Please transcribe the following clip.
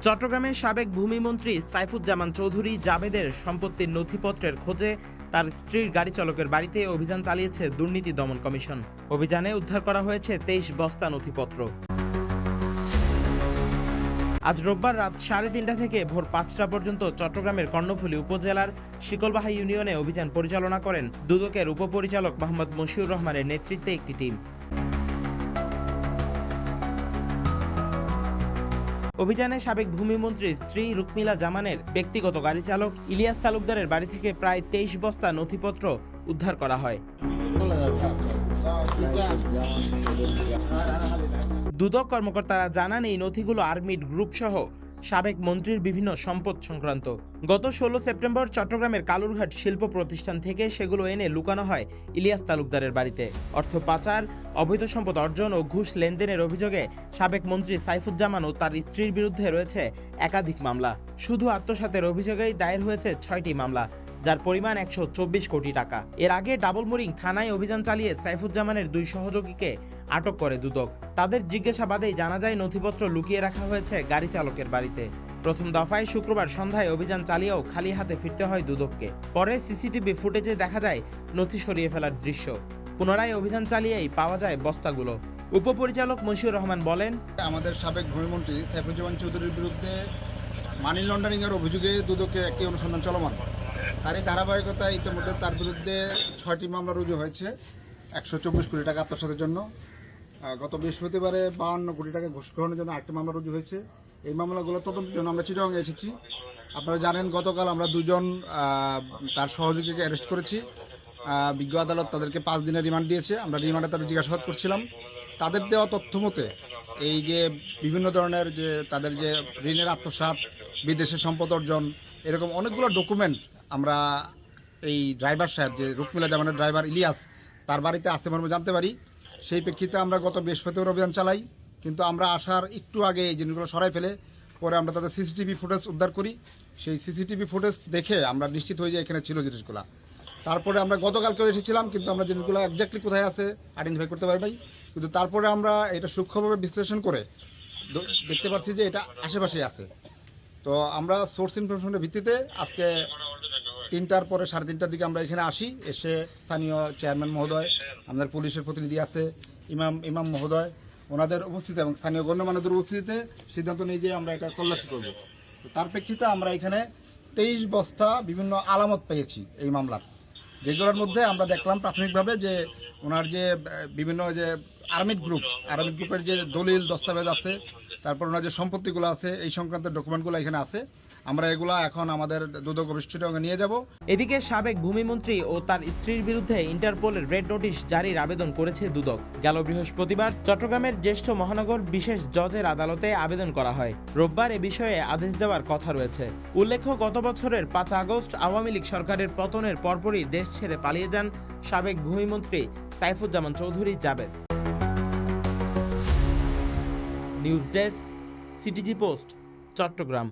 চট্টগ্রামের সাবেক ভূমিমন্ত্রী সাইফুজ্জামান চৌধুরী জাবেদের সম্পত্তির নথিপত্রের খোঁজে তার স্ত্রীর গাড়ি চালকের বাড়িতে অভিযান চালিয়েছে দুর্নীতি দমন কমিশন। অভিযানে উদ্ধার করা হয়েছে 23 বস্তা নথিপত্র। আজ রোববার রাত 3:30 থেকে ভোর 5টা পর্যন্ত চট্টগ্রামের কর্ণফুলী উপজেলার শিকলবাহা ইউনিয়নে অভিযান পরিচালনা করেন দুদকের উপপরিচালক মোহাম্মদ মশিউর রহমানের নেতৃত্বে একটি টিম। অভিযানে সাবেক ভূমিমন্ত্রীর স্ত্রী রুকমিলা জামানের ব্যক্তিগত গাড়ি চালক ইলিয়াস তালুকদারের বাড়ি থেকে প্রায় 23 বস্তা নথিপত্র উদ্ধার করা হয়। দুদক কর্মকর্তারা জানান, এই নথিগুলো আর্মিড গ্রুপ সহ সাবেক মন্ত্রীর বিভিন্ন সম্পদ সংক্রান্ত। গত 16 সেপ্টেম্বর চট্টগ্রামের কালুরঘাট শিল্প প্রতিষ্ঠান থেকে সেগুলো এনে লুকানো হয় ইলিয়াস তালুকদারের বাড়িতে। অর্থ পাচার, অবৈধ সম্পদ অর্জন ও ঘুষ লেনদেনের অভিযোগে সাবেক মন্ত্রী সাইফুজ্জামান ও তার স্ত্রীর বিরুদ্ধে রয়েছে একাধিক মামলা। শুধু আত্মসাতের অভিযোগেই দায়ের হয়েছে 6টি মামলা, যার পরিমাণ 124 কোটি টাকা। এর আগে ডাবলমুরিং থানায় অভিযান চালিয়ে সাইফুজ্জামানের 2 সহযোগীকে আটক করে দুদক। তাদের জিজ্ঞাসাবাদেই জানা যায় নথিপত্র লুকিয়ে রাখা হয়েছে গাড়ি চালকের বাড়িতে। প্রথম দফায় শুক্রবার সন্ধ্যায় অভিযান চালিয়েও খালি হাতে ফিরতে হয় দুদককে। পরে সিসিটিভি ফুটেজে দেখা যায় নথি সরিয়ে ফেলার দৃশ্য। পুনরায় অভিযান চালিয়েই পাওয়া যায় বস্তাগুলো। উপপরিচালক মশিউর রহমান বলেন, আমাদের সাবেক ভূমিমন্ত্রী সাইফুজ্জামান চৌধুরীর বিরুদ্ধে মানি লন্ডারিংয়ের অভিযোগে দুদকে একটি অনুসন্ধান চলমান। তারই ধারাবাহিকতায় ইতিমধ্যে তার বিরুদ্ধে 6টি মামলা রুজু হয়েছে 124 কোটি টাকা আত্মসাতের জন্য। গত বৃহস্পতিবারে 52 কোটি টাকা ঘুষ গ্রহণের জন্য 8টি মামলা রুজু হয়েছে। এই মামলাগুলো তদন্তের জন্য আমরা চিটাগাং এসেছি। আপনারা জানেন, গতকাল আমরা 2 জন তার সহযোগীকে অ্যারেস্ট করেছি। বিজ্ঞ আদালত তাদেরকে 5 দিনের রিমান্ড দিয়েছে। আমরা রিমান্ডে তাদের জিজ্ঞাসাবাদ করছিলাম। তাদের দেওয়া তথ্য মতে এই যে বিভিন্ন ধরনের যে তাদের যে ঋণের আত্মসাৎ, বিদেশে সম্পদ অর্জন, এরকম অনেকগুলো ডকুমেন্ট আমরা এই ড্রাইভার সাহেব, যে রুকমিলা জামানের ড্রাইভার ইলিয়াস, তার বাড়িতে আসতে মর্মে জানতে পারি। সেই প্রেক্ষিতে আমরা গত বৃহস্পতিবার অভিযান চালাই, কিন্তু আমরা আসার একটু আগে এই জিনিসগুলো সরাই ফেলে পরে আমরা তাদের সিসিটিভি ফুটেজ উদ্ধার করি। সেই সিসিটিভি ফুটেজ দেখে আমরা নিশ্চিত হয়ে যাই এখানে ছিল জিনিসগুলো। তারপরে আমরা গতকালকেও এসেছিলাম, কিন্তু আমরা জিনিসগুলো একজাক্টলি কোথায় আছে আইডেন্টিফাই করতে পারি নাই। কিন্তু তারপরে আমরা এটা সূক্ষ্মভাবে বিশ্লেষণ করে দেখতে পাচ্ছি যে এটা আশেপাশেই আছে। তো আমরা সোর্স ইনফরমেশনের ভিত্তিতে আজকে 3টার পরে 3:30টার দিকে আমরা এখানে আসি। এসে স্থানীয় চেয়ারম্যান মহোদয়, আমাদের পুলিশের প্রতিনিধি আছে, ইমাম মহোদয়, ওনাদের উপস্থিতি এবং স্থানীয় গণ্যমান্যদের উপস্থিতিতে সিদ্ধান্ত নিই যে আমরা এটা তল্লাশি করব। তো তার প্রেক্ষিতে আমরা এখানে 23 বস্তা বিভিন্ন আলামত পেয়েছি এই মামলার, যেগুলোর মধ্যে আমরা দেখলাম প্রাথমিকভাবে যে ওনার যে বিভিন্ন যে আর্মিড গ্রুপের যে দলিল দস্তাবেজ আছে, তারপর ওনার যে সম্পত্তিগুলো আছে, এই সংক্রান্ত ডকুমেন্টগুলো এখানে আছে। আমরা এগুলা এখন আমাদের দুদক অফিসে নিয়ে যাব। এদিকে সাবেক ভূমিমন্ত্রী ও তার স্ত্রীর বিরুদ্ধে ইন্টারপোলের রেড নোটিশ জারির আবেদন করেছে দুদক। গেল বৃহস্পতিবার চট্টগ্রামের জ্যেষ্ঠ মহানগর বিশেষ জজের আদালতে আবেদন করা হয়। রোববার এ বিষয়ে আদেশ দেওয়ার কথা রয়েছে। উল্লেখ্য, গত বছরের 5 আগস্ট আওয়ামী লীগ সরকারের পতনের পরপরই দেশ ছেড়ে পালিয়ে যান সাবেক ভূমিমন্ত্রী Saifuzzaman Chowdhury Javed. News desk, CTG post, Chittagong.